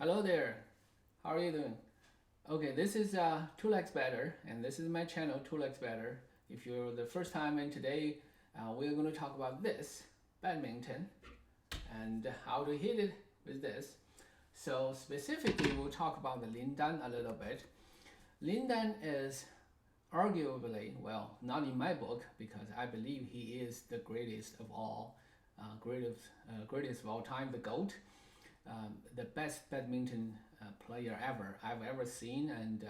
Hello there. How are you doing? Okay, this is Two Legs Better, and this is my channel Two Legs Better. If you're the first time, and today we're going to talk about this badminton and how to hit it with this. So specifically, we'll talk about the Lin Dan a little bit. Lin Dan is arguably, well, not in my book because I believe he is the greatest of all, greatest of all time, the GOAT, the best badminton player I've ever seen, and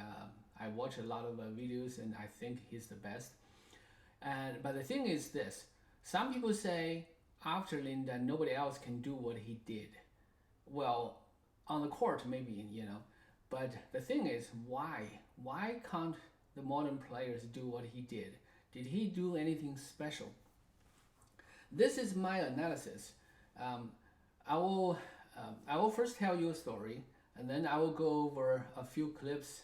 I watch a lot of videos, and I think he's the best. And but the thing is this: some people say after Lin Dan, nobody else can do what he did. Well, on the court maybe, but the thing is, why? Why can't the modern players do what he did? Did he do anything special? This is my analysis. Um, I will I will first tell you a story, and then I will go over a few clips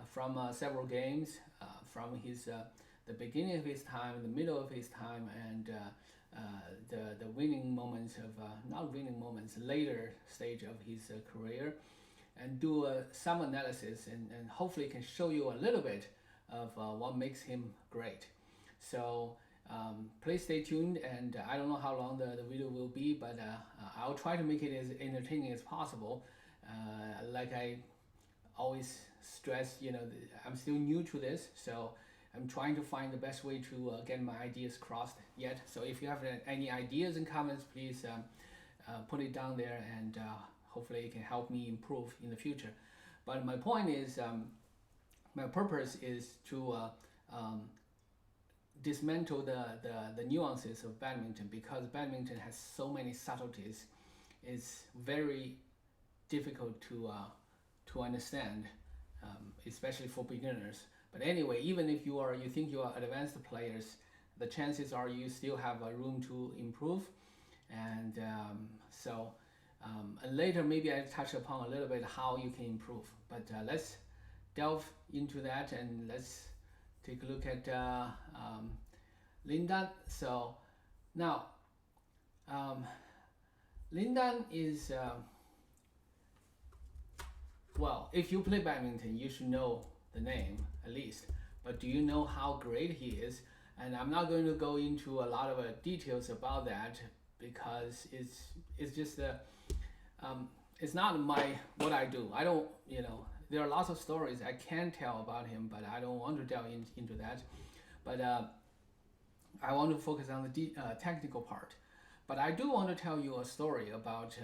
from several games from his the beginning of his time, the middle of his time, and the winning moments of not winning moments, later stage of his career, and do some analysis, and hopefully can show you a little bit of what makes him great. So please stay tuned, and I don't know how long the video will be, but I'll try to make it as entertaining as possible. Like I always stress, I'm still new to this, so I'm trying to find the best way to get my ideas crossed yet. So if you have any ideas and comments, please put it down there, and hopefully it can help me improve in the future. But my point is, my purpose is to dismantle the nuances of badminton, because badminton has so many subtleties. It's very difficult to understand, especially for beginners. But anyway, even if you think you are advanced players, the chances are you still have a room to improve. And and later maybe I touch upon a little bit how you can improve. But let's delve into that, and let's take a look at Lin Dan. So now, Lin Dan is well, if you play badminton, you should know the name at least. But do you know how great he is? And I'm not going to go into a lot of details about that, because it's just it's not what I do. I don't, there are lots of stories I can tell about him, but I don't want to delve into that. But I want to focus on the technical part. But I do want to tell you a story about,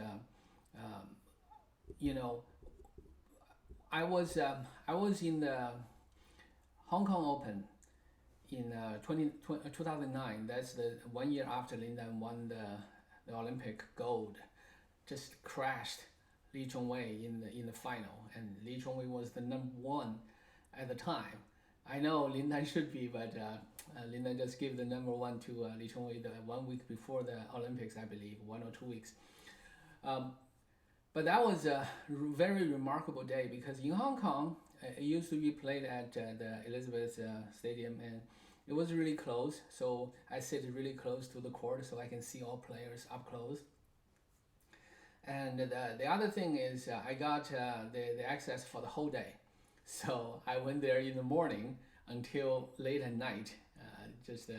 I was in the Hong Kong Open in 2009. That's the 1 year after Lin Dan won the Olympic gold. Just crashed Li Chongwei in the final, and Li Chongwei was the number one at the time. I know Lin Dan should be, but Lin Dan just gave the number one to Li Chongwei the 1 week before the Olympics, I believe, 1 or 2 weeks. But that was a very remarkable day, because in Hong Kong, it used to be played at the Elizabeth Stadium, and it was really close. So I sit really close to the court so I can see all players up close. And the other thing is I got the access for the whole day. So I went there in the morning until late at night, just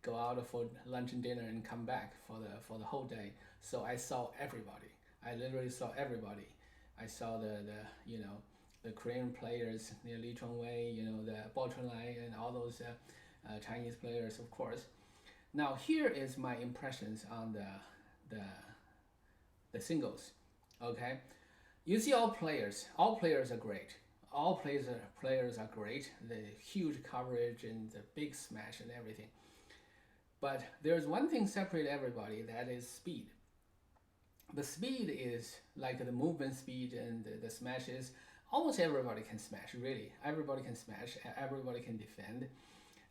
go out for lunch and dinner and come back for the whole day. So I saw everybody. I literally saw everybody. I saw the Korean players, Li Chongwei, the Bao Chunlai, and all those Chinese players, of course. Now here is my impressions on the singles. Okay, you see all players are great. All players are great. The huge coverage and the big smash and everything. But there's one thing separate everybody, that is speed. The speed is like the movement speed and the smashes. Almost everybody can smash, really. Everybody can smash, everybody can defend.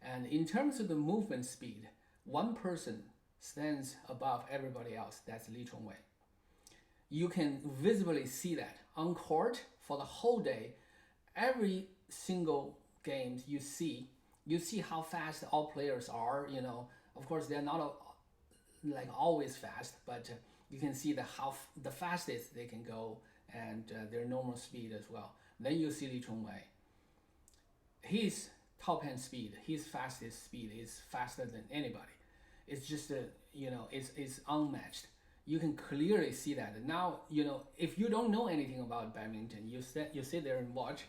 And in terms of the movement speed, one person stands above everybody else. That's Li Chongwei. You can visibly see that on court for the whole day. Every single game you see how fast all players are. Of course they're not like always fast, but you can see the fastest they can go, and their normal speed as well. Then you see Li Chongwei. His top hand speed, his fastest speed is faster than anybody. It's just it's unmatched. You can clearly see that. Now, if you don't know anything about badminton, you sit there and watch,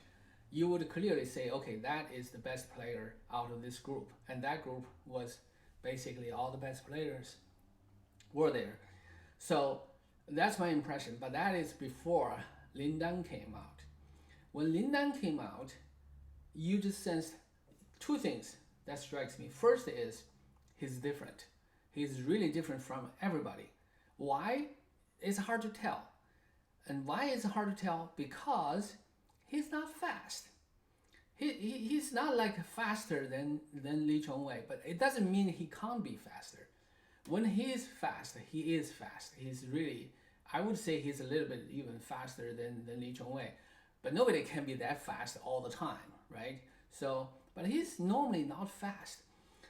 you would clearly say, okay, that is the best player out of this group. And that group was basically all the best players were there. So that's my impression. But that is before Lin Dan came out. When Lin Dan came out, you just sensed two things that strikes me. First is he's different. He's really different from everybody. Why? It's hard to tell. And why is it hard to tell? Because he's not fast. He's not like faster than Li Chongwei, but it doesn't mean he can't be faster. When he is fast, he is fast. He's really, I would say he's a little bit even faster than Li Chongwei. But nobody can be that fast all the time, right? So, but he's normally not fast.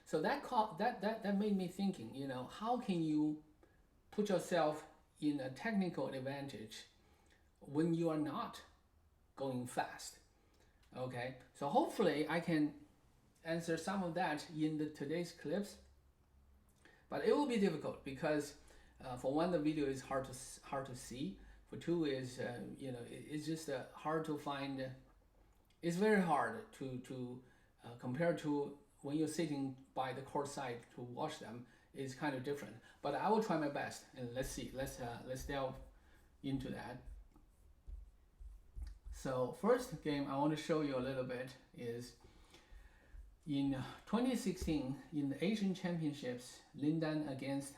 So that made me thinking, how can you put yourself in a technical advantage when you are not going fast? Okay, so hopefully I can answer some of that in today's clips, but it will be difficult because for one, the video is hard to see. For two is it's just hard to find. It's very hard to compare to when you're sitting by the court side to watch them. Is kind of different, but I will try my best, and let's see. Let's delve into that. So first game I want to show you a little bit is in 2016 in the Asian Championships, Lin Dan against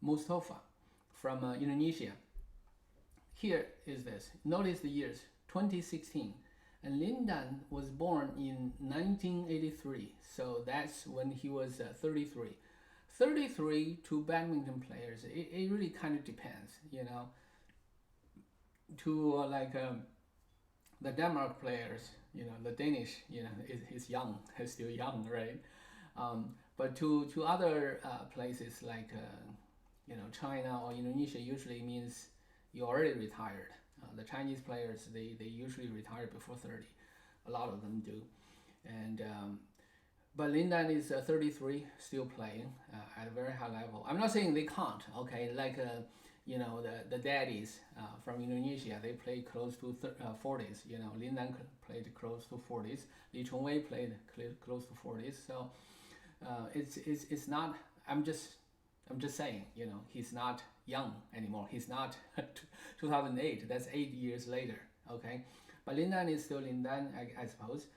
Mustafa from Indonesia. Here is this. Notice the years, 2016. And Lin Dan was born in 1983, so that's when he was 33. 33 to badminton players, it really kind of depends, to the Denmark players, the Danish, is young, is still young, right? But to other places like, China or Indonesia usually means you already retired. The Chinese players, they usually retire before 30. A lot of them do. And but Lin Dan is 33, still playing at a very high level. I'm not saying they can't, okay? Like, the daddies from Indonesia, they play close to 40s. Lin Dan played close to 40s. Li Chongwei played close to 40s. So it's not. I'm just saying, he's not young anymore. He's not 2008. That's 8 years later, okay? But Lin Dan is still Lin Dan, I suppose.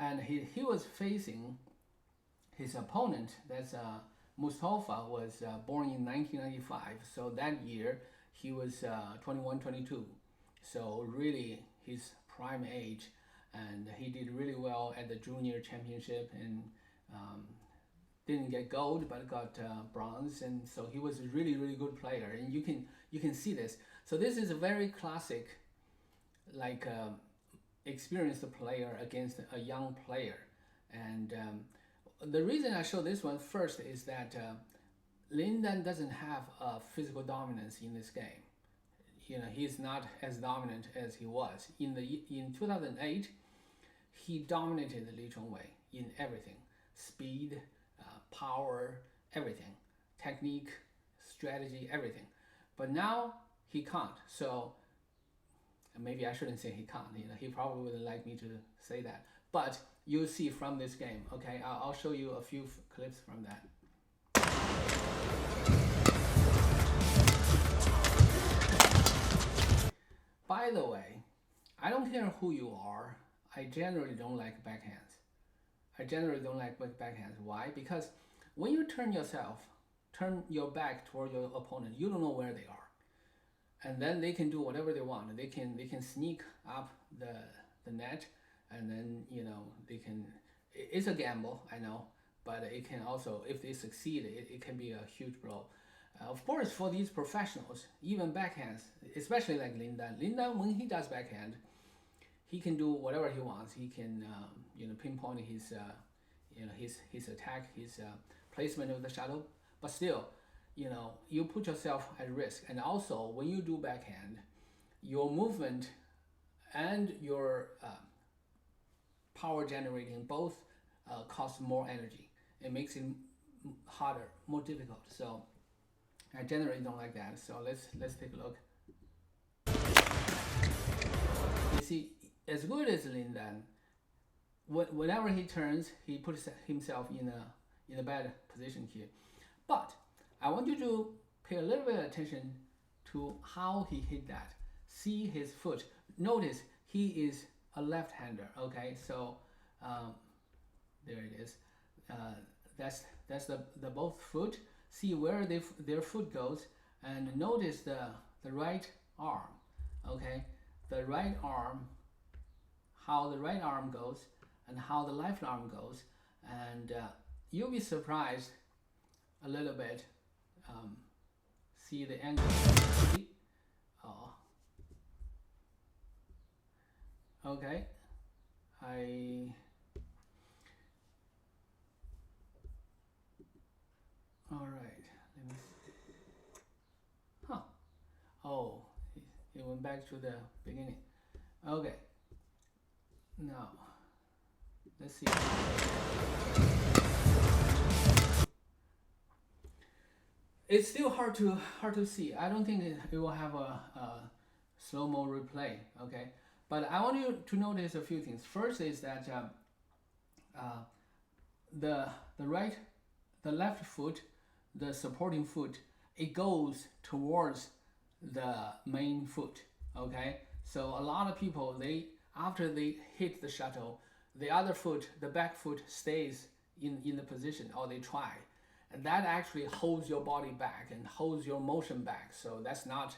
And he was facing his opponent, that's Mustafa, was born in 1995. So that year he was 21, 22. So really his prime age, and he did really well at the junior championship and didn't get gold but got bronze, and so he was a really, really good player, and you can see this. So this is a very classic, like experienced player against a young player. And the reason I show this one first is that Lin Dan doesn't have a physical dominance in this game. He's not as dominant as he was in 2008. He dominated Li Chongwei in everything: speed, power, everything, technique, strategy, everything. But now he can't. So maybe I shouldn't say he can't. He probably wouldn't like me to say that. But you'll see from this game. Okay, I'll show you a few clips from that. By the way, I don't care who you are. I generally don't like backhands. I generally don't like backhands. Why? Because when you turn your back toward your opponent, you don't know where they are, and then they can do whatever they want. They can sneak up the net, and then they can. It's a gamble, I know, but it can also, if they succeed, it can be a huge blow. Of course, for these professionals, even backhands, especially like Lin Dan. Lin Dan, when he does backhand, he can do whatever he wants. He can pinpoint his his attack, his placement of the shuttle. But still, you put yourself at risk. And also, when you do backhand, your movement and your power generating both cost more energy. It makes it harder, more difficult. So I generally don't like that. So let's take a look. You see, as good as Lin Dan, whenever he turns, he puts himself in a bad position here. But I want you to pay a little bit of attention to how he hit that. See his foot. Notice he is a left-hander. Okay, so there it is. That's the both foot. See where their foot goes, and notice the right arm. Okay, the right arm, how the right arm goes, and how the left arm goes, and you'll be surprised a little bit. See the angle. See? Oh. Okay. All right. Let me see. Huh. Oh, it went back to the beginning. Okay. Now, let's see. It's still hard to see. I don't think it will have a slow-mo replay. Okay, but I want you to notice a few things. First is that the left foot, the supporting foot, it goes towards the main foot. Okay, so a lot of people, after they hit the shuttle, the other foot, the back foot, stays in the position, or they try, and that actually holds your body back and holds your motion back. So that's not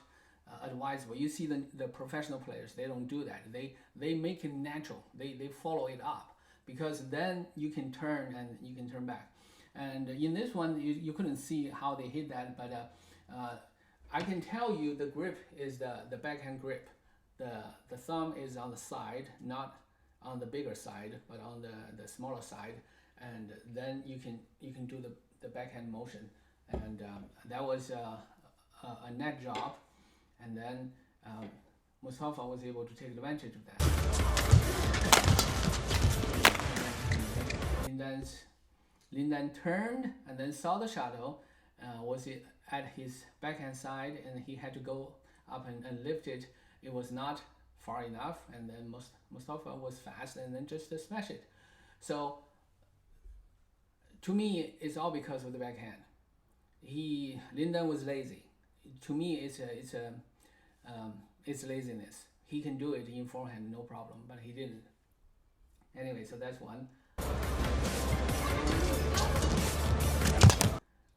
advisable. You see the professional players, they don't do that. They make it natural. They follow it up, because then you can turn and you can turn back. And in this one, you couldn't see how they hit that, but I can tell you the grip is the backhand grip. The thumb is on the side, not on the bigger side, but on the smaller side, and then you can do the backhand motion, and that was a net job, and then Mustafa was able to take advantage of that. Lin Dan turned and then saw the shadow, was it at his backhand side, and he had to go up and lift it. It was not far enough, and then Mustafa was fast and then just smash it. So to me, it's all because of the backhand. Lin Dan was lazy. To me, it's laziness. He can do it in forehand, no problem, but he didn't. Anyway, so that's one.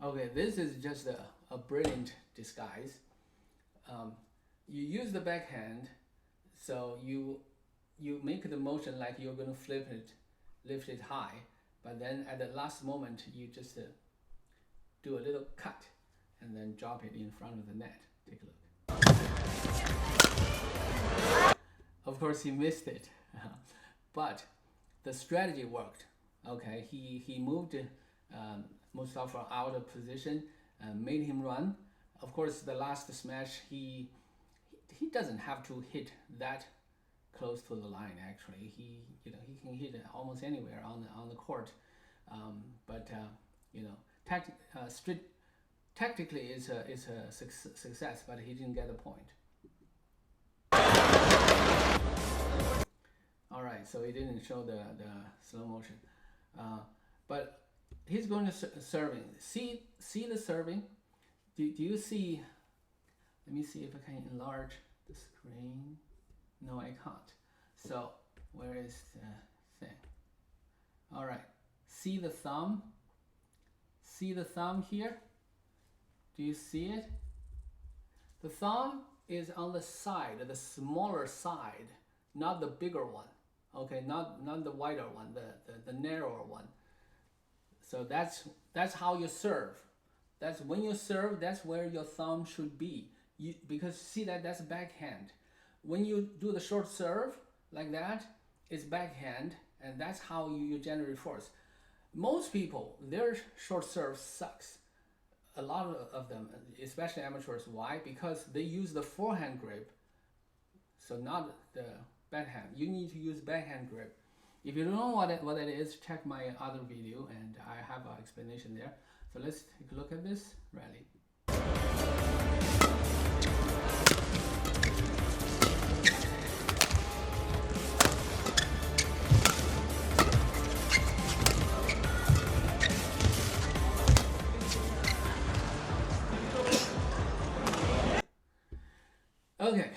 Okay, this is just a brilliant disguise. You use the backhand, so you make the motion like you're going to lift it high, but then at the last moment you just do a little cut and then drop it in front of the net. Take a look. Of course, he missed it, but the strategy worked. Okay, he moved Mustafa out of position, made him run. Of course, the last smash, he doesn't have to hit that close to the line. Actually, he can hit it almost anywhere on the court, but tactically it's a success, but he didn't get the point. All right, so he didn't show the slow motion, but he's going to serving. See the serving. Do you see? Let me see if I can enlarge the screen. No, I can't. So where is the thing? All right. See the thumb? See the thumb here? Do you see it? The thumb is on the side, the smaller side, not the bigger one. Okay, not the wider one, the narrower one. So that's how you serve. That's when you serve. That's where your thumb should be. Because see that's backhand. When you do the short serve like that, it's backhand, and that's how you generate force. Most people, their short serve sucks. A lot of them, especially amateurs. Why? Because they use the forehand grip So not the backhand. You need to use backhand grip. If you don't know what it is, check my other video and I have an explanation there. So let's take a look at this rally. Okay.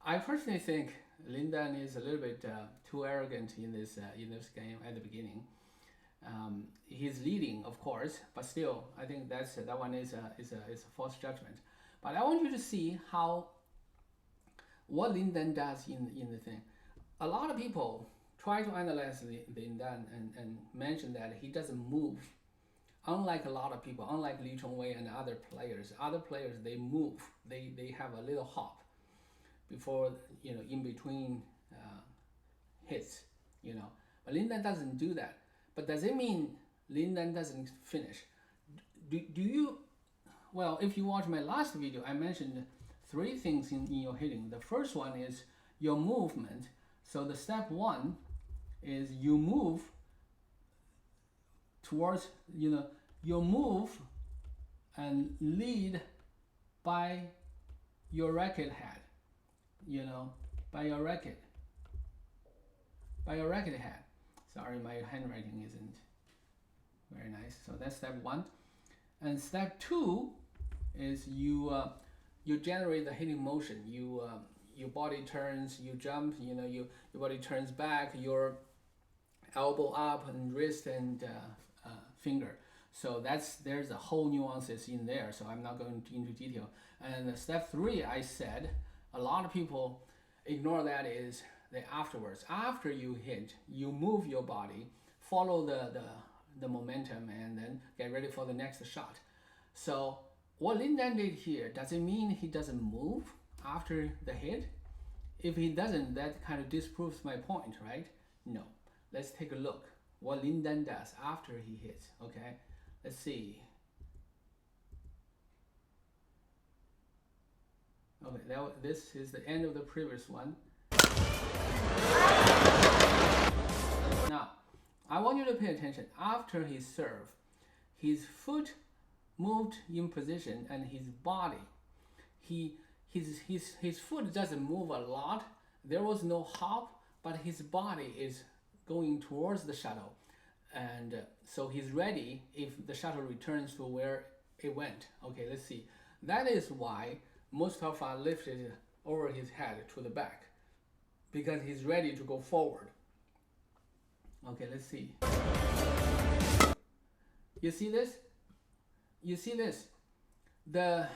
I personally think Lin Dan is a little bit too arrogant in this game at the beginning. He's leading, of course, but still, I think that one is a false judgment. But I want you to see what Lin Dan does in the thing. A lot of people try to analyze Lin Dan and mention that he doesn't move. Unlike a lot of people, unlike Li Chongwei and other players they move. They have a little hop before, in between hits, But Lin Dan doesn't do that. But does it mean Lin Dan doesn't finish? Do you? Well, if you watch my last video, I mentioned 3 things in your hitting. The first one is your movement. So the step 1 is you move towards, you move and lead by your racket head, by your racket head. Sorry, my handwriting isn't very nice. So that's step 1. And step 2 is you generate the hitting motion. Your body turns, you jump, your body turns back, your elbow up and wrist and finger. So there's a whole nuances in there. So I'm not going into detail. And step 3, I said, a lot of people ignore that is the afterwards. After you hit, you move your body, follow the momentum, and then get ready for the next shot. So what Lin Dan did here, does it mean he doesn't move after the hit? If he doesn't, that kind of disproves my point, right? No. Let's take a look what Lin Dan does after he hits. Okay, let's see. Okay, this is the end of the previous one. Now, I want you to pay attention. After his serve, his foot moved in position and his body, his foot doesn't move a lot. There was no hop, but his body is going towards the shuttle. And so he's ready if the shuttle returns to where it went. Okay, let's see. That is why Mustafa lifted over his head to the back, because he's ready to go forward. Okay, let's see. You see this? You see this? The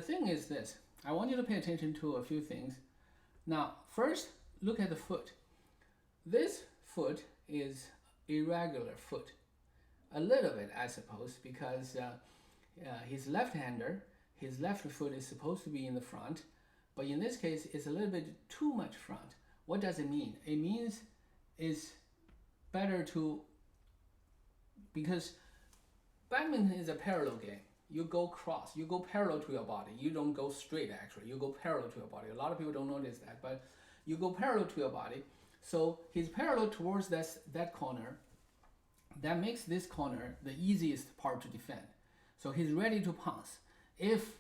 thing is this. I want you to pay attention to a few things. Now, first, look at the foot. This foot is irregular foot. A little bit, I suppose, because he's left-hander. His left foot is supposed to be in the front, but in this case, it's a little bit too much front. What does it mean? It means it's better to, because badminton is a parallel game. You go cross, you go parallel to your body. You don't go straight, actually. You go parallel to your body. A lot of people don't notice that, but you go parallel to your body. So he's parallel towards that corner. That makes this corner the easiest part to defend. So he's ready to pounce. If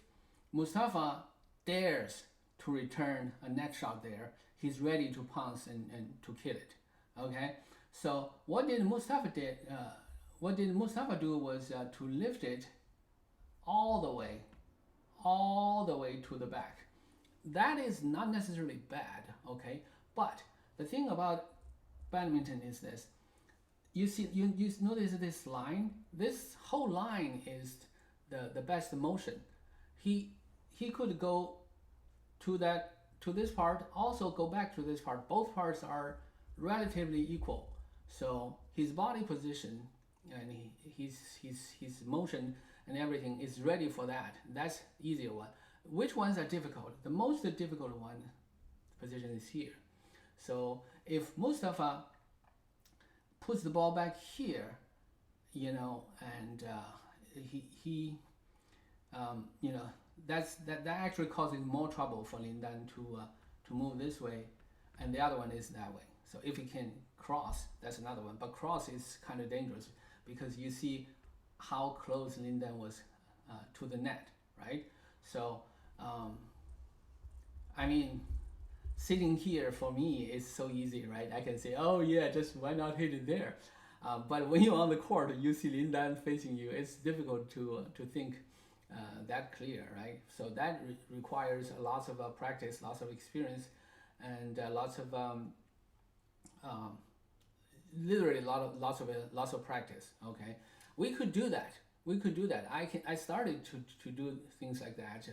Mustafa dares to return a net shot there, he's ready to pounce and to kill it. Okay. So what did Mustafa do was to lift it all the way to the back. That is not necessarily bad. Okay. But the thing about badminton is this. You see, you notice this line. This whole line is the best motion. He could go to this part, also go back to this part. Both parts are relatively equal. So his body position and his motion and everything is ready for that. That's easier one. Which ones are difficult? The most difficult one position is here. So if Mustafa puts the ball back here, and that actually causes more trouble for Lin Dan to move this way, and the other one is that way. So if he can cross, that's another one. But cross is kind of dangerous because you see how close Lin Dan was to the net, right? So I mean, sitting here for me is so easy, right? I can say, oh yeah, just why not hit it there? But when you're on the court, you see Lin Dan facing you. It's difficult to think that clear, right? So that requires lots of practice, lots of experience, and literally lots of practice. Okay, we could do that. We could do that. I started to do things like that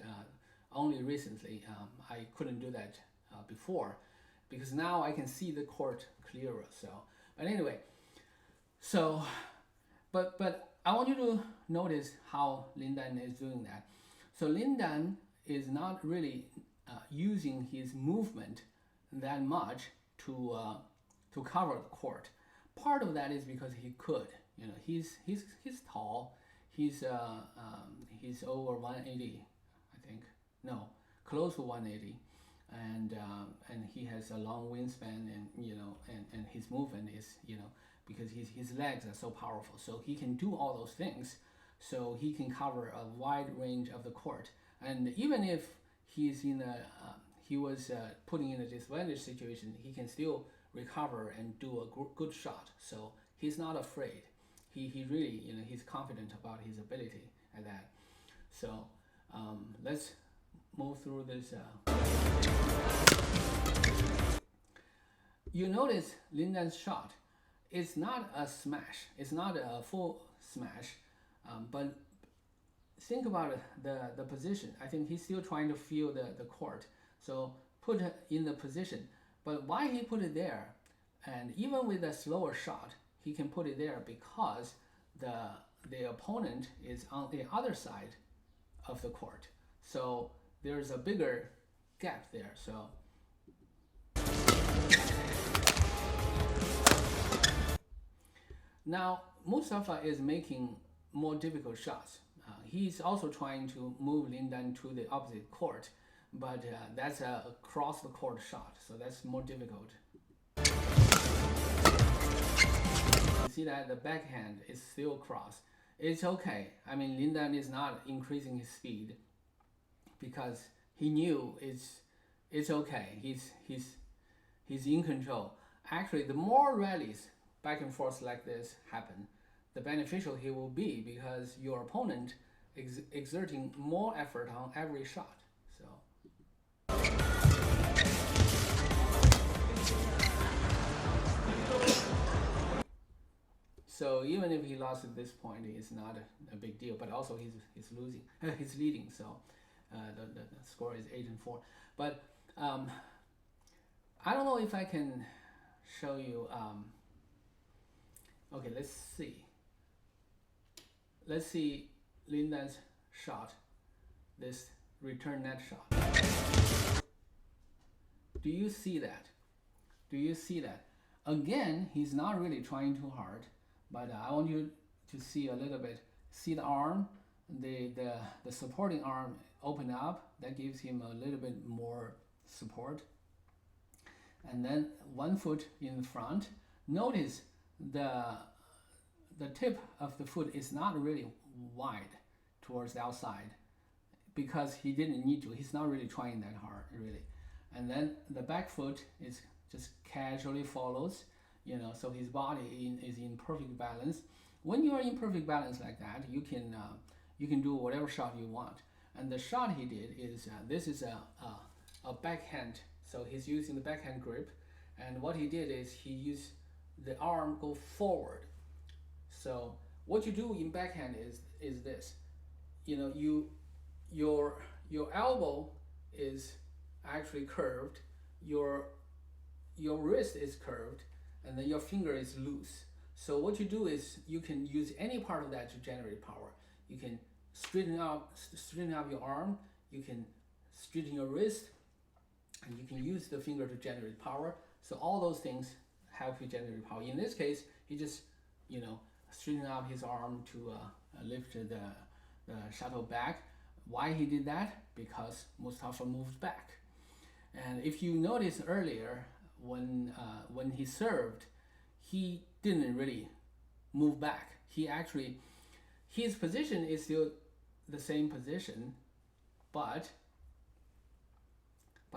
only recently. I couldn't do that before because now I can see the court clearer. So, but anyway, so but I want you to notice how Lin Dan is doing that. So Lin Dan is not really using his movement that much to cover the court. Part of that is because he could. You know, he's tall. He's over 180, I think. No, close to 180, and he has a long wingspan, and and his movement is because his legs are so powerful, so he can do all those things. So he can cover a wide range of the court, and even if he's he was putting in a disadvantage situation, he can still recover and do a good shot. So he's not afraid. He really he's confident about his ability at that. So let's move through this. You notice Lin Dan's shot. It's not a smash. It's not a full smash, but think about the position. I think he's still trying to feel the court. So put it in the position. But why he put it there, and even with a slower shot, he can put it there because the opponent is on the other side of the court. So there's a bigger gap there. So now Mustafa is making more difficult shots. He's also trying to move Lin Dan to the opposite court, but that's a cross the court shot, so that's more difficult. You see that the backhand is still cross. It's okay. I mean, Lin Dan is not increasing his speed because he knew it's okay. He's in control. Actually, the more rallies back and forth like this happen, the beneficial he will be because your opponent exerting more effort on every shot. So even if he lost at this point, it's not a big deal. But also he's losing, he's leading. So the score is 8-4. But I don't know if I can show you. Okay, let's see. Let's see Lin Dan's shot. This return net shot. Do you see that? Do you see that? Again, he's not really trying too hard. But I want you to see a little bit. See the arm, the supporting arm open up. That gives him a little bit more support. And then one foot in front. Notice the tip of the foot is not really wide towards the outside because he didn't need to. He's not really trying that hard, really. And then the back foot is just casually follows. So his body is in perfect balance. When you are in perfect balance like that, you can do whatever shot you want. And the shot he did is this is a backhand. So he's using the backhand grip, and what he did is he used the arm go forward. So what you do in backhand is this. Your elbow is actually curved. Your wrist is curved. And then your finger is loose. So what you do is you can use any part of that to generate power. You can straighten up your arm, you can straighten your wrist, and you can use the finger to generate power. So all those things help you generate power. In this case, he just straighten up his arm to lift the shuttle back. Why he did that? Because Mustafa moved back. And if you notice earlier, when he served, he didn't really move back. He actually, his position is still the same position, but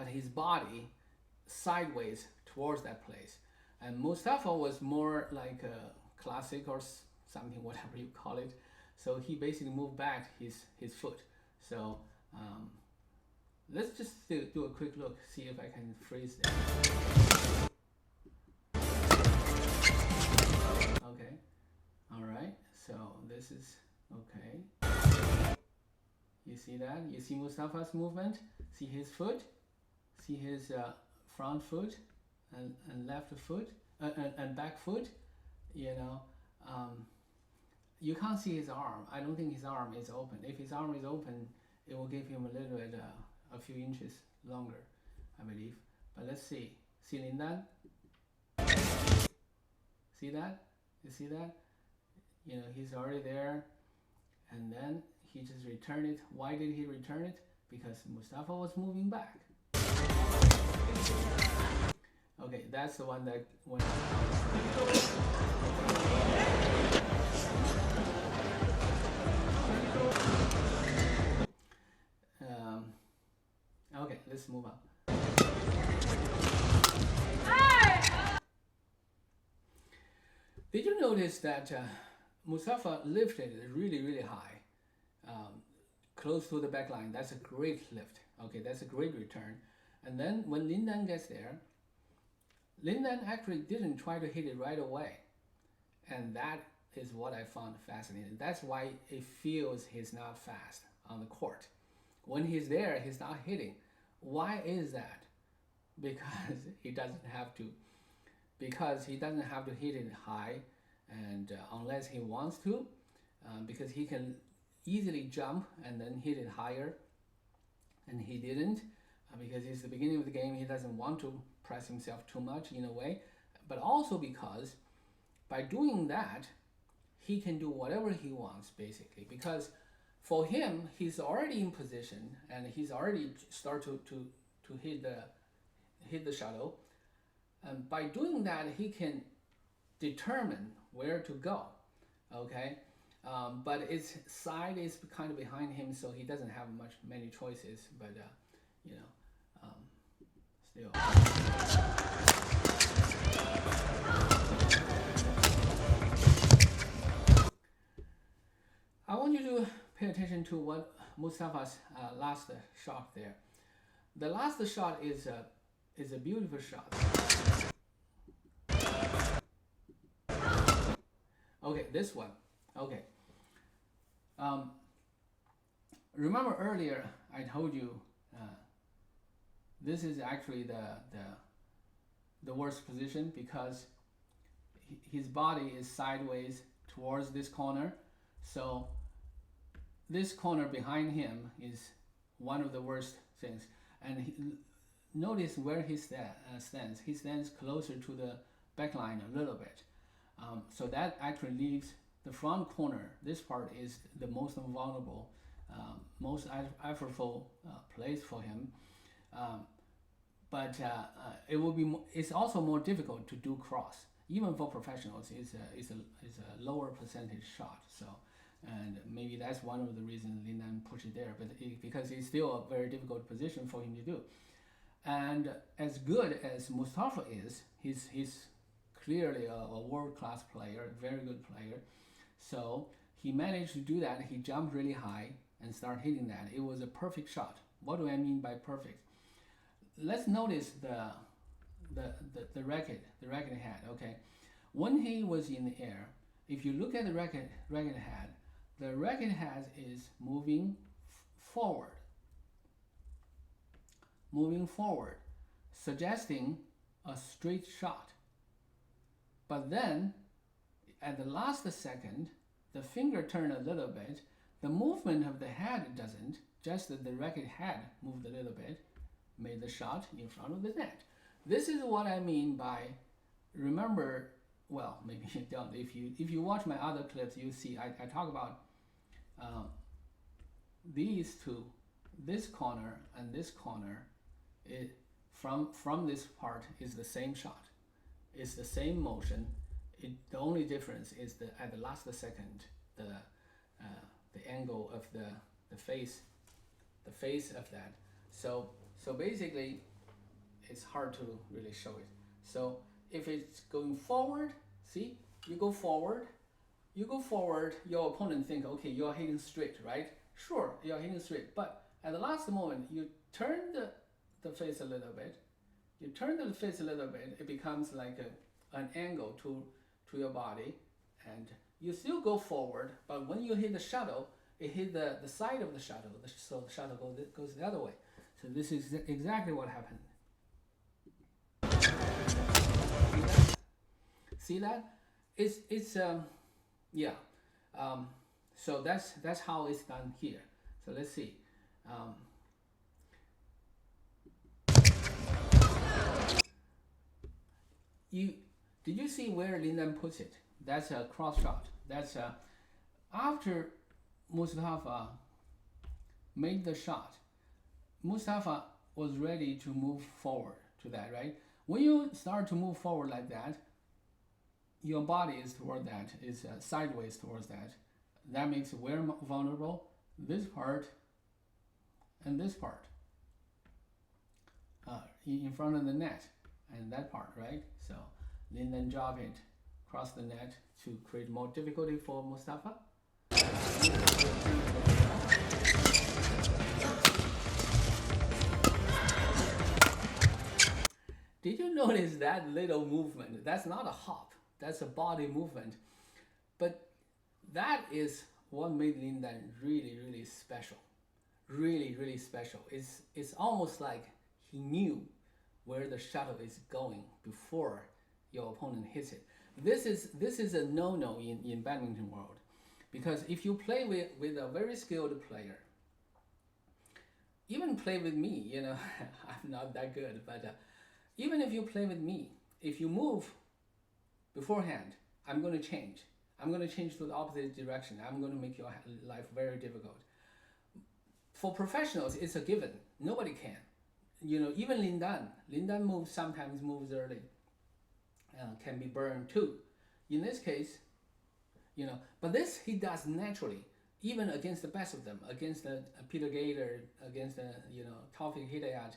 his body sideways towards that place. And Mustafa was more like a classic or something, whatever you call it. So he basically moved back his foot. So let's just do a quick look, see if I can freeze that. Okay, all right. So this is okay. You see that? You see Mustafa's movement? See his foot? See his front foot and left foot and back foot? You know, you can't see his arm. I don't think his arm is open. If his arm is open, it will give him a little bit, a few inches longer, I believe. But let's see. See Lin Dan? See that? You see that? You know, he's already there. And then he just returned it. Why did he return it? Because Mustafa was moving back. Okay, that's the one that went. Okay, let's move on. Did you notice that Mustafa lifted it really, really high, close to the back line? That's a great lift. Okay, that's a great return. And then when Lin Dan gets there, Lin Dan actually didn't try to hit it right away. And that is what I found fascinating. That's why it feels he's not fast on the court. When he's there, he's not hitting. Why is that? Because he doesn't have to. Because he doesn't have to hit it high, and unless he wants to, because he can easily jump and then hit it higher, and he didn't, because it's the beginning of the game. He doesn't want to press himself too much in a way, but also because by doing that, he can do whatever he wants basically. Because for him, he's already in position and he's already start to hit the shuttle. And by doing that, he can determine where to go. Okay, but its side is kind of behind him, so he doesn't have many choices. But you know, still. I want you to pay attention to what Mustafa's last shot there. The last shot is a beautiful shot. Okay, this one. Okay. Remember earlier I told you this is actually the worst position because his body is sideways towards this corner. So this corner behind him is one of the worst things. And notice where he stands. He stands closer to the back line a little bit. So that actually leaves the front corner. This part is the most vulnerable, most effortful place for him. But it will be. It's also more difficult to do cross. Even for professionals, it's a lower percentage shot. So, and maybe that's one of the reasons Lin Dan pushed it there. But because it's still a very difficult position for him to do. And as good as Mustafa is, he's clearly a world-class player, a very good player. So he managed to do that. He jumped really high and started hitting that. It was a perfect shot. What do I mean by perfect? Let's notice the racket head. Okay, when he was in the air, if you look at the racket head is moving forward, suggesting a straight shot. But then, at the last second, the finger turned a little bit. The movement of the head doesn't, just that the racket head moved a little bit, made the shot in front of the net. This is what I mean by, remember, well, maybe you don't. If you watch my other clips, you see I talk about these two, this corner and this corner, from this part is the same shot. It's the same motion. The only difference is at the last second, the angle of the face of that. So basically, it's hard to really show it. So if it's going forward, see, you go forward, your opponent think, okay, you're hitting straight, right? Sure, you're hitting straight, but at the last moment, you turn the face a little bit. You turn the face a little bit, it becomes like an angle to your body, and you still go forward, but when you hit the shuttle, it hit the side of the shuttle, so the shuttle goes the other way. So this is exactly what happened. See that? It's yeah. So that's how it's done here. So let's see. Did you see where Lin Dan puts it? That's a cross shot. That's after Mustafa made the shot. Mustafa was ready to move forward to that, right? When you start to move forward like that, your body is toward that, is sideways towards that. That makes it where vulnerable? This part and this part in front of the net, and that part, right? So Lin Dan drop it across the net to create more difficulty for Mustafa. Did you notice that little movement? That's not a hop, that's a body movement. But that is what made Lin Dan really, really special. Really, really special. It's almost like he knew where the shuttle is going before your opponent hits it. This is a no-no in badminton world, because if you play with a very skilled player, even play with me, you know, I'm not that good, but even if you play with me, if you move beforehand, I'm going to change. I'm going to change to the opposite direction. I'm going to make your life very difficult. For professionals, it's a given. Nobody can. You know, even Lin Dan sometimes moves early. Can be burned too. In this case, you know, but this he does naturally, even against the best of them, against Peter Gator, against you know, Taufik Hidayat,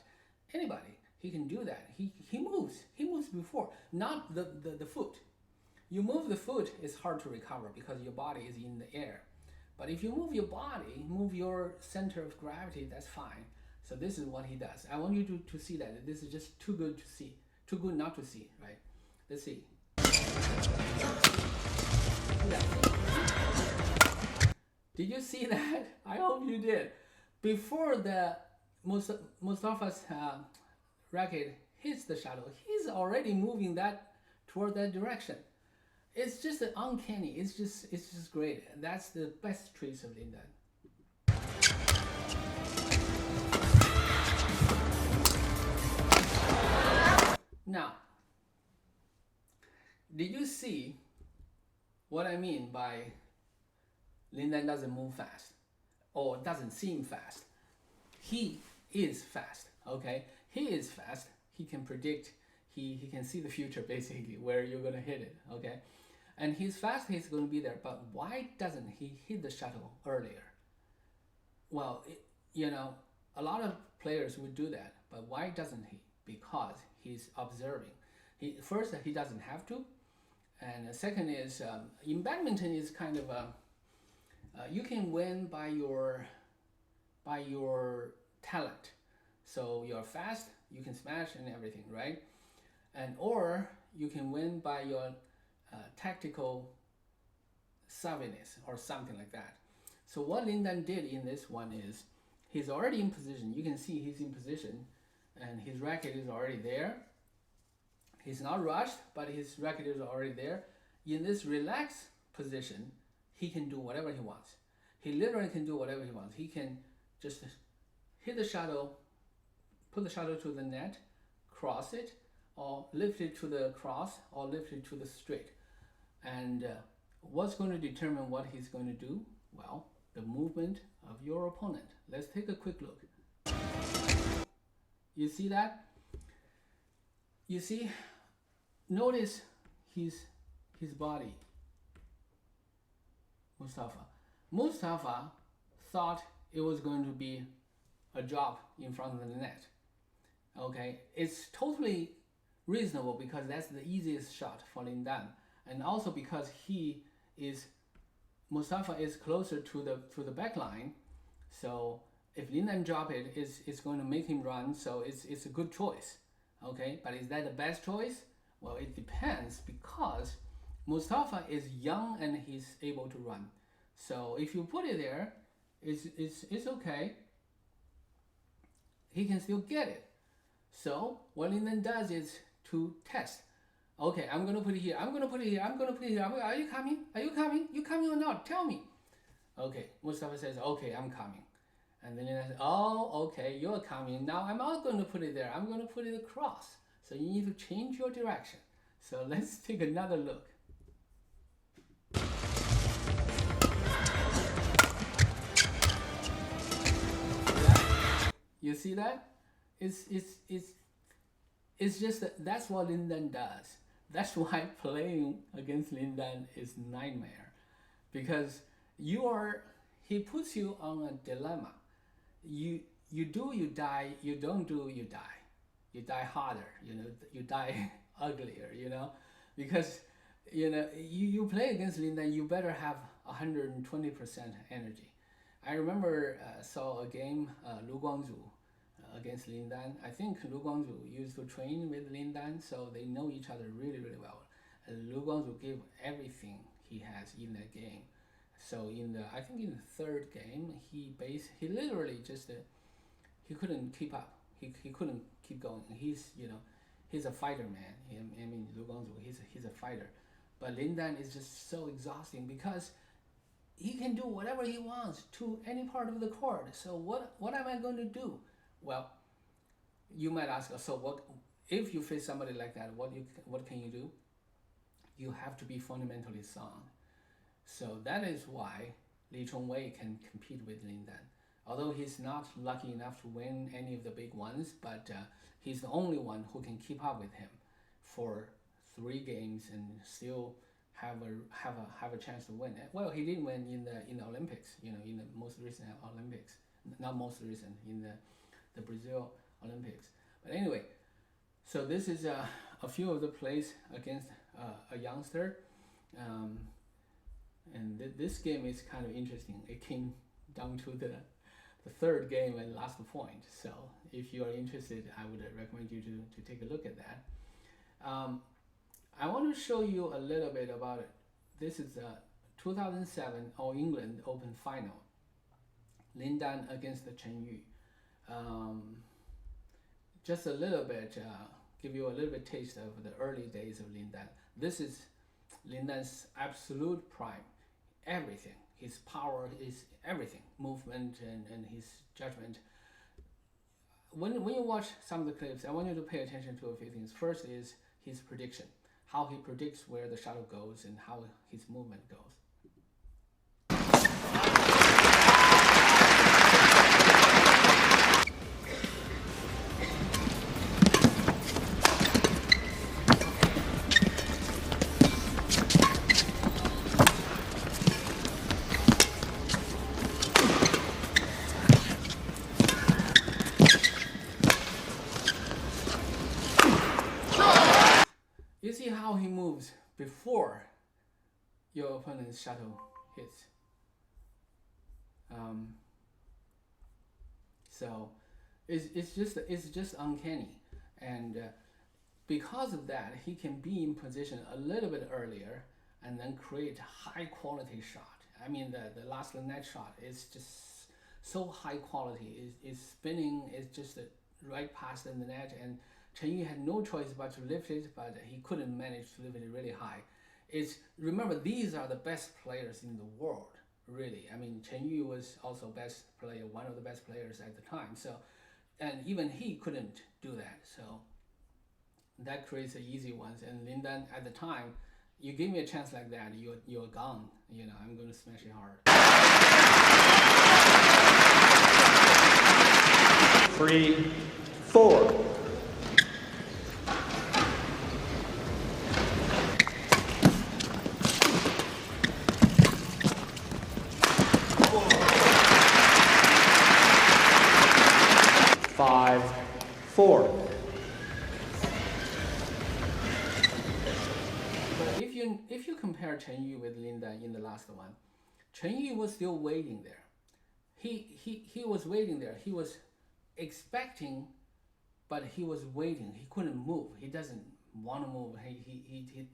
anybody, he can do that. He moves before, not the foot. You move the foot, it's hard to recover because your body is in the air. But if you move your body, move your center of gravity, that's fine. So this is what he does. I want you to see that. This is just too good to see, too good not to see, right? Let's see. Did you see that? I hope you did. Before the Mustafa's racket hits the shuttle, he's already moving that toward that direction. It's just uncanny. It's just great. That's the best traits of Lin Dan. Now, did you see what I mean by Lin Dan doesn't move fast or doesn't seem fast? He is fast, okay? He is fast. He can predict, he can see the future basically, where you're gonna hit it, okay? And he's fast, he's gonna be there, but why doesn't he hit the shuttle earlier? Well, you know, a lot of players would do that, but why doesn't he? Because he's observing. First, he doesn't have to, and second is, in badminton is kind of you can win by your talent. So you're fast, you can smash and everything, right? And or you can win by your tactical savviness or something like that. So what Lin Dan did in this one is, he's already in position. You can see he's in position, and his racket is already there. He's not rushed, but his racket is already there. In this relaxed position, he can do whatever he wants. He literally can do whatever he wants. He can just hit the shuttle, put the shuttle to the net, cross it, or lift it to the cross, or lift it to the straight. And what's going to determine what he's going to do? Well, the movement of your opponent. Let's take a quick look. You see that? You see, notice his body. Mustafa thought it was going to be a drop in front of the net. Okay, it's totally reasonable because that's the easiest shot for Lin Dan, and also because Mustafa is closer to the back line, so if Lin Dan drop it, it's going to make him run, so it's a good choice. Okay, but is that the best choice? Well, it depends, because Mustafa is young and he's able to run. So if you put it there, it's okay. He can still get it. So what Lin Dan does is to test. Okay, I'm gonna put it here. I'm gonna put it here. I'm gonna put it here. Are you coming? Are you coming? You coming or not? Tell me. Okay, Mustafa says, okay, I'm coming. And then Lin Dan says, oh, okay, you're coming. Now I'm not going to put it there. I'm going to put it across. So you need to change your direction. So let's take another look. You see that? It's just that's what Lin Dan does. That's why playing against Lin Dan is nightmare, because he puts you on a dilemma. You do, you die. You don't do, you die. You die harder. You die uglier. Because you play against Lin Dan, you better have 120% energy. I remember saw a game Lu Guangzu against Lin Dan. I think Lu Guangzu used to train with Lin Dan, so they know each other really, really well. Lu Guangzu gave everything he has in that game. So I think in the third game, he literally just he couldn't keep up. He couldn't keep going. He's a fighter, man. I mean, Lu Guangzu, he's a fighter. But Lin Dan is just so exhausting because he can do whatever he wants to any part of the court. So what am I going to do? Well, you might ask, so what if you face somebody like that? What can you do? You have to be fundamentally sound. So that is why Li Chongwei can compete with Lin Dan. Although he's not lucky enough to win any of the big ones, but he's the only one who can keep up with him for 3 games and still have a chance to win. Well, he did win in the Olympics, in the most recent Olympics, not most recent, in the Brazil Olympics. But anyway, so this is a few of the plays against a youngster. And this game is kind of interesting. It came down to the third game and last point. So if you are interested, I would recommend you to take a look at that. I want to show you a little bit about it. This is the 2007 All England Open Final. Lin Dan against Chen Yu. Just a little bit, give you a little bit taste of the early days of Lin Dan. This is Lin Dan's absolute prime. Everything, his power is everything, movement and his judgment. When you watch some of the clips, I want you to pay attention to a few things. First is his prediction, how he predicts where the shuttle goes and how his movement goes. You see how he moves before your opponent's shuttle hits. So it's just uncanny, and because of that, he can be in position a little bit earlier and then create a high quality shot. I mean, the last net shot is just so high quality. It's spinning. It's just right past the net, and Chen Yu had no choice but to lift it, but he couldn't manage to lift it really high. Remember, these are the best players in the world, really. I mean, Chen Yu was also best player, one of the best players at the time. So, and even he couldn't do that. So that creates the easy ones. And Lin Dan at the time, You give me a chance like that, you're gone. You know, I'm gonna smash it hard. 3, 4. Five, 4. But if you compare Chen Yu with Lin Dan in the last one, Chen Yu was still waiting there. He was waiting there. He was expecting, but he was waiting. He couldn't move. He doesn't want to move. He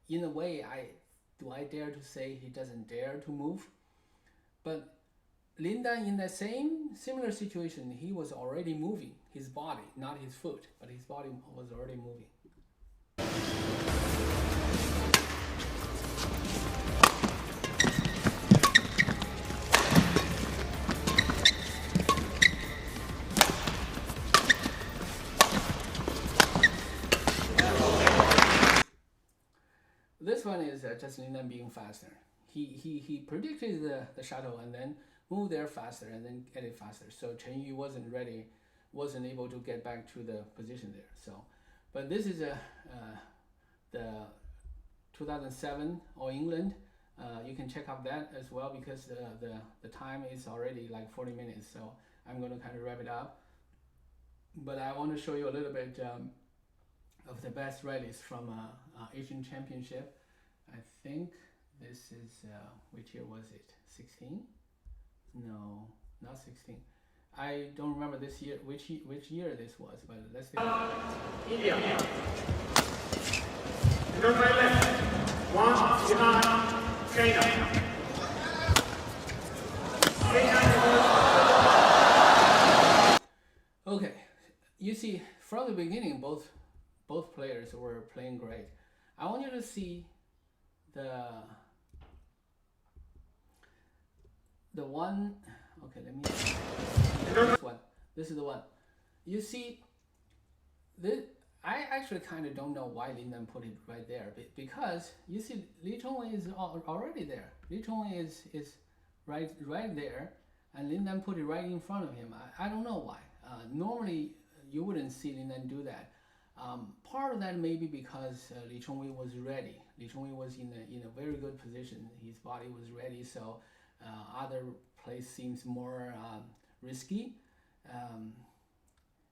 in a way, I dare to say he doesn't dare to move. But Lin Dan, in that similar situation, he was already moving his body, not his foot, but his body was already moving. This one is just Lin Dan being faster. He predicted the shuttle and then moved there faster and then get it faster. So Chen Yu wasn't ready, wasn't able to get back to the position there. So, but this is the 2007 All England. You can check out that as well because the time is already like 40 minutes. So I'm going to kind of wrap it up. But I want to show you a little bit of the best rallies from Asian Championship. I think this is which year was it? 16? No, not 16. I don't remember this year which year this was, but let's see. India. Turn right left. 1 behind. China. Okay, you see from the beginning both players were playing great. I want you to see the one. Okay, let me. This one. This is the one. You see, this. I actually kind of don't know why Lin Dan put it right there, because you see Li Chongwei is already there. Li Chongwei is right there, and Lin Dan put it right in front of him. I don't know why. Normally you wouldn't see Lin Dan do that. Part of that may be because Li Chongwei was ready. Li Chongwei was in a very good position. His body was ready, so other place seems more risky.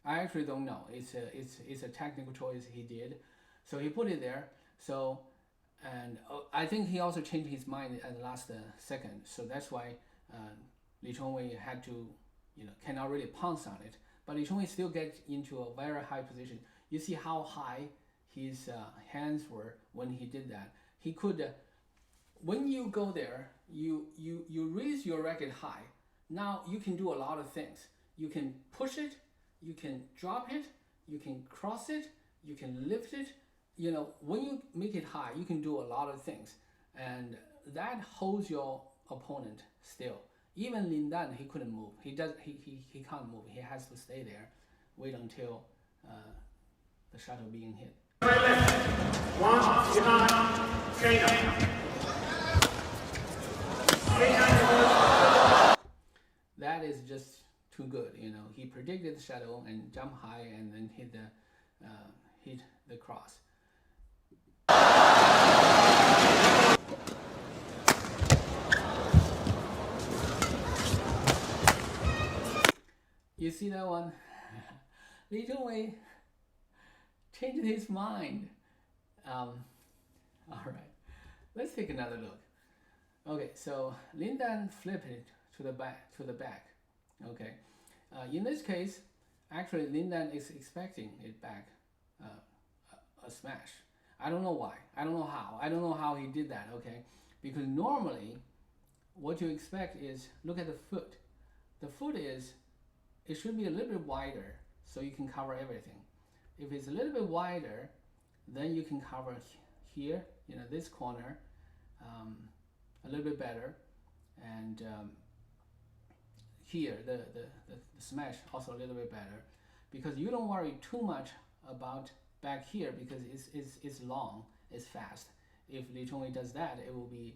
I actually don't know. It's a technical choice he did, so he put it there. So, and I think he also changed his mind at the last second. So that's why Li Chongwei had to, cannot really pounce on it. But Li Chongwei still gets into a very high position. You see how high his hands were when he did that. He could, when you go there, you raise your racket high. Now you can do a lot of things. You can push it, you can drop it, you can cross it, you can lift it. When you make it high, you can do a lot of things, and that holds your opponent still. Even Lin Dan, he couldn't move. He can't move. He has to stay there, wait until the shuttle being hit. Right left. 1 behind. China. That is just too good. He predicted the shuttle and jumped high and then hit the cross. You see that one? Li Chongwei changed his mind. All right, let's take another look. Okay, so Lin Dan flipped it to the back. Okay, in this case, actually Lin Dan is expecting it back, a smash. I don't know why. I don't know how. I don't know how he did that. Okay, because normally, what you expect is look at the foot. The foot it should be a little bit wider so you can cover everything. If it's a little bit wider, then you can cover here, this corner, a little bit better, and here the smash also a little bit better, because you don't worry too much about back here because it's long, it's fast. If Li Chongwei does that, it will be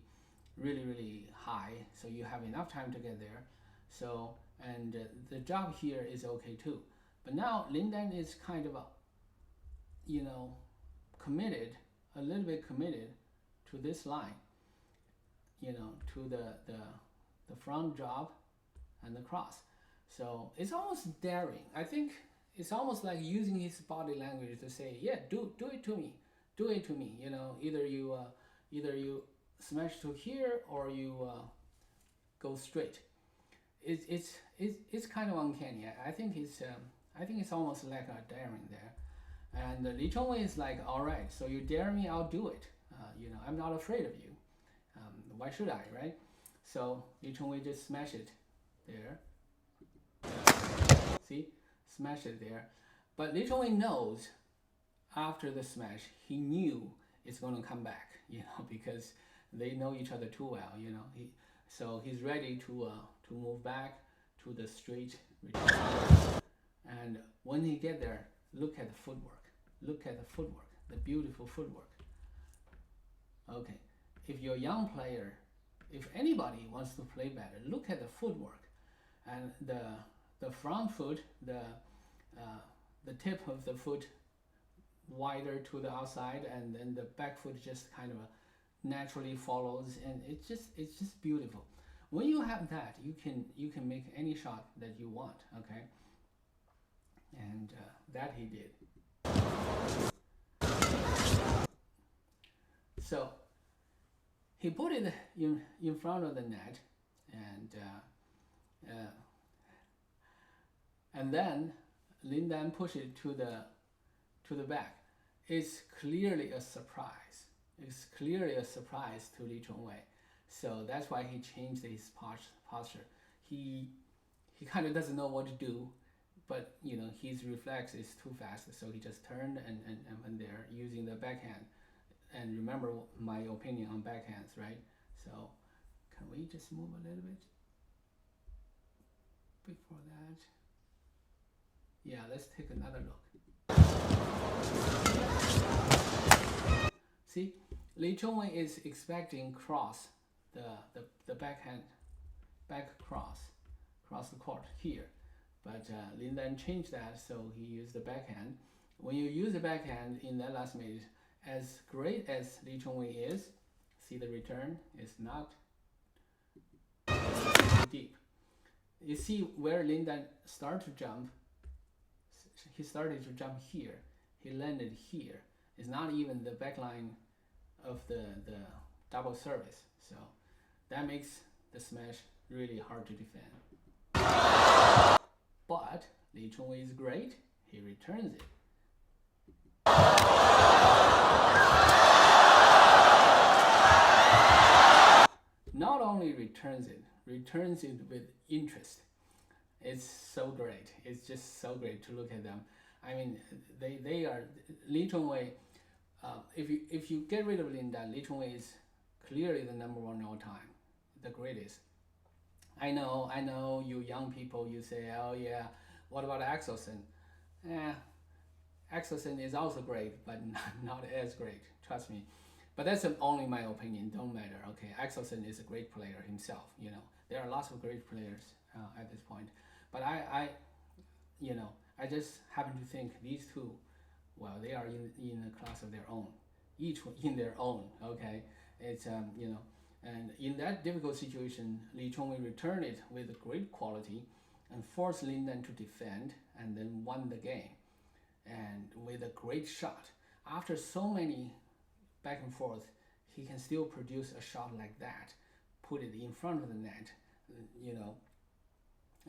really, really high, so you have enough time to get there. So, and the job here is okay too. But now Lin Dan is kind of, committed, a little bit committed to this line, to the front job and the cross. So it's almost daring. I think it's almost like using his body language to say, yeah, do it to me, do it to me. Either you smash to here or you go straight. It's kind of uncanny. I think it's almost like a daring there. And Li Chongwei is like, all right, so you dare me, I'll do it. I'm not afraid of you. Why should I, right? So Li Chongwei just smash it there. See, smash it there. But Li Chongwei knows after the smash, he knew it's going to come back, because they know each other too well, so he's ready to move back to the straight return. And when he get there, look at the footwork. Look at the footwork, the beautiful footwork. Okay, if you're a young player, if anybody wants to play better, look at the footwork. And the front foot, the tip of the foot wider to the outside, and then the back foot just kind of naturally follows, and it's just beautiful. When you have that, you can make any shot that you want. Okay, and that he did. So he put it in front of the net, and then Lin Dan pushed it to the back. It's clearly a surprise. It's clearly a surprise to Li Chongwei. So that's why he changed his posture. He kind of doesn't know what to do, but his reflex is too fast, so he just turned and went there using the backhand. And remember my opinion on backhands, right? So can we just move a little bit before that? Yeah, let's take another look. See, Li Chongwei is expecting cross, the backhand, back cross the court here. But Lin Dan changed that, so he used the backhand. When you use the backhand in that last minute, as great as Li Chongwei is, see the return is not deep. You see where Lin Dan started to jump, he started to jump here. He landed here. It's not even the back line of the double service. So that makes the smash really hard to defend. But Li Chongwei is great. He returns it. Not only returns it with interest. It's so great. It's just so great to look at them. I mean, they are Li Chongwei. If you get rid of Lin Dan, Li Chongwei is clearly the number one all time, the greatest. I know you young people, you say, oh yeah, what about Axelsen? Axelsen is also great, but not as great, trust me. But that's only my opinion, don't matter, okay? Axelsen is a great player himself, There are lots of great players at this point. But I just happen to think these two, well, they are in a class of their own, each in their own, okay? It's, and in that difficult situation, Li Chongwei returned it with great quality and forced Lin Dan to defend and then won the game. And with a great shot. After so many back and forth, he can still produce a shot like that, put it in front of the net,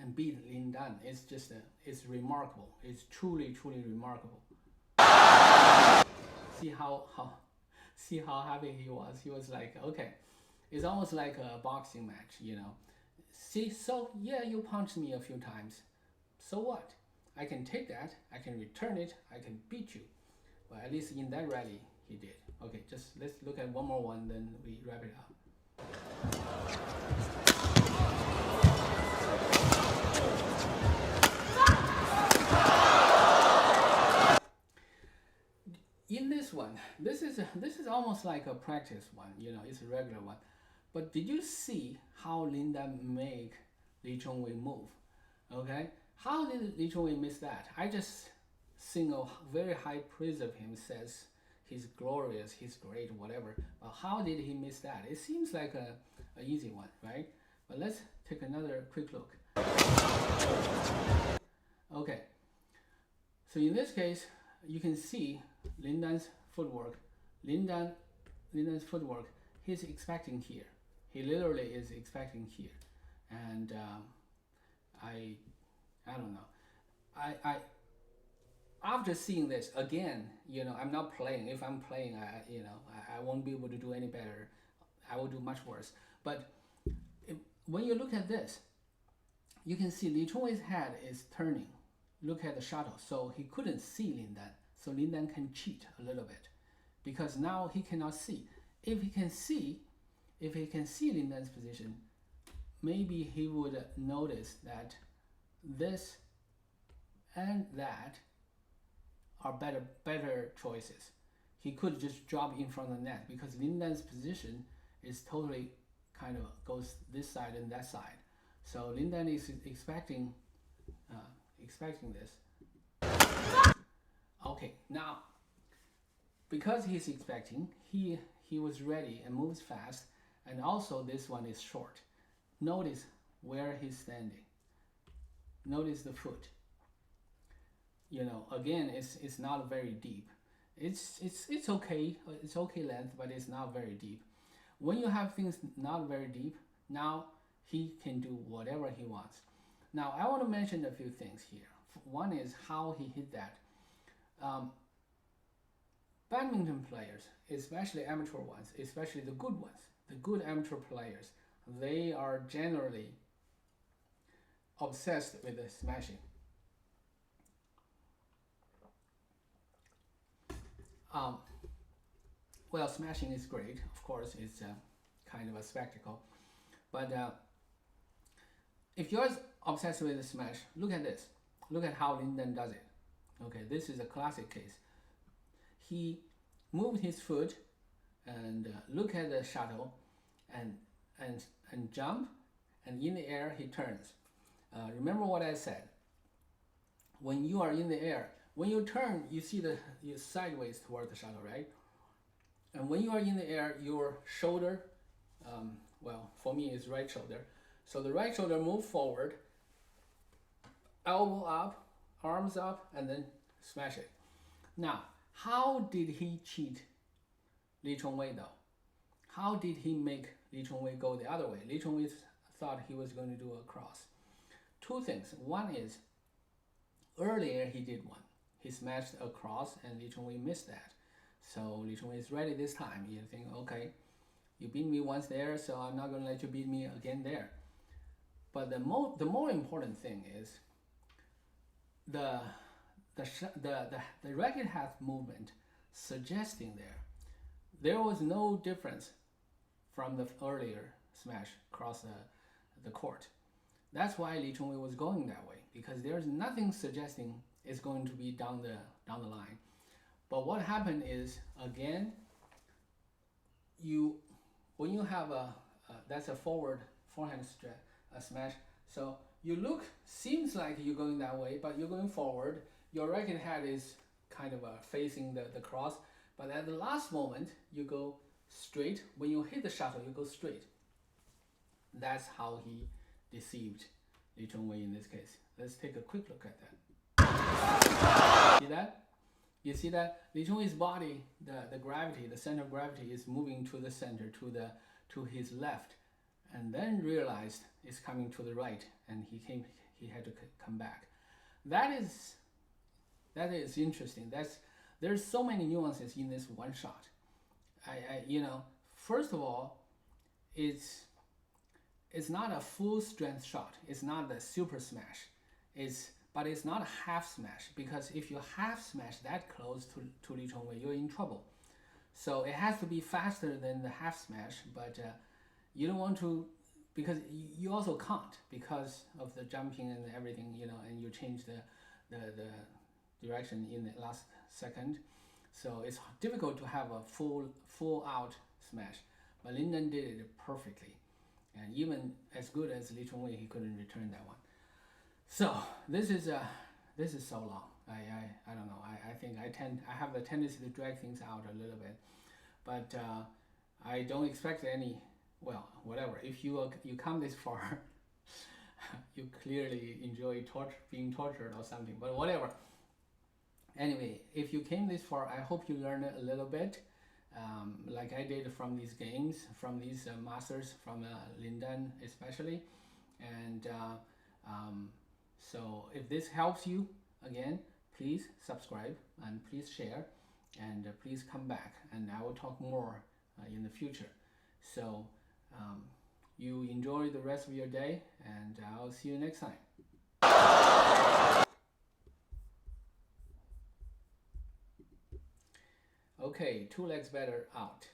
and beat Lin Dan. It's just, it's remarkable. It's truly, truly remarkable. See how happy he was. He was like, okay, it's almost like a boxing match, See, so yeah, you punched me a few times. So what? I can take that, I can return it, I can beat you. Well, at least in that rally, he did. Okay, just let's look at one more one, then we wrap it up. In this one, this is almost like a practice one, it's a regular one. But did you see how Lin Dan make Li Chongwei move? Okay, how did Li Chongwei miss that? I just sing a very high praise of him, says he's glorious, he's great, whatever. But how did he miss that? It seems like a easy one, right? But let's take another quick look. Okay, so in this case, you can see Lin Dan's footwork. Lin Dan's footwork, he's expecting here. He literally is expecting here. And I don't know. I after seeing this again, I'm not playing. If I'm playing, I won't be able to do any better. I will do much worse. But when you look at this, you can see Li Chongwei's head is turning. Look at the shuttle. So he couldn't see Lin Dan. So Lin Dan can cheat a little bit, because now he cannot see. If he can see Lin Dan's position, maybe he would notice that this and that are better choices. He could just drop in front of the net, because Lin Dan's position is totally kind of goes this side and that side. So Lin Dan is expecting this. Okay, now because he's expecting, he was ready and moves fast, and also this one is short. Notice where he's standing. Notice the foot. Again, it's not very deep. It's okay. It's okay length, but it's not very deep. When you have things not very deep, now he can do whatever he wants. Now I want to mention a few things here. One is how he hit that. Badminton players, especially amateur ones, especially the good ones, the good amateur players, they are generally obsessed with the smashing. Well, smashing is great, of course. It's kind of a spectacle, but if you're obsessed with the smash, look at this. Look at how Lin Dan does it. Okay, this is a classic case. He moved his foot and look at the shuttle and jump, and in the air he turns. Remember what I said. When you are in the air, when you turn, you see you're sideways toward the shuttle, right? And when you are in the air, your shoulder, well, for me it's right shoulder. So the right shoulder move forward, elbow up, arms up, and then smash it. Now, how did he cheat Li Chongwei though? How did he make Li Chongwei go the other way? Li Chongwei thought he was going to do a cross. Two things. One is, earlier he did one. He smashed a cross and Li Chongwei missed that. So Li Chongwei is ready this time. You think, okay, you beat me once there, so I'm not going to let you beat me again there. But the more important thing is the racket half movement suggesting there was no difference from the earlier smash across the court. That's why Li Chongwei was going that way, because there's nothing suggesting it's going to be down the line. But what happened is, again, when you have that's a forehand smash. So you look, seems like you're going that way, but you're going forward. Your racket head is kind of facing the cross, but at the last moment you go straight. When you hit the shuttle, you go straight. That's how he deceived Li Chongwei in this case. Let's take a quick look at that. See that? You see that Li Chongwei's body, the gravity, the center of gravity is moving to the center, to his left, and then realized it's coming to the right, and he had to come back. That is interesting. There's so many nuances in this one shot. First of all, it's not a full strength shot. It's not the super smash. But it's not a half smash, because if you half smash that close to Li Chongwei, you're in trouble. So it has to be faster than the half smash, but you don't want to, because you also can't, because of the jumping and everything, and you change the direction in the last second. So it's difficult to have a full out smash. But Lin Dan did it perfectly. And even as good as Li Chongwei, he couldn't return that one. So this is so long. I don't know. I think I have the tendency to drag things out a little bit, but I don't expect any. Well, whatever. If you come this far, you clearly enjoy being tortured or something. But whatever. Anyway, if you came this far, I hope you learned a little bit, like I did from these games, from these masters, from Lin Dan especially, and. So if this helps you, again, please subscribe and please share, and please come back, and I will talk more in the future. So you enjoy the rest of your day, and I'll see you next time. Okay, 2 legs better out.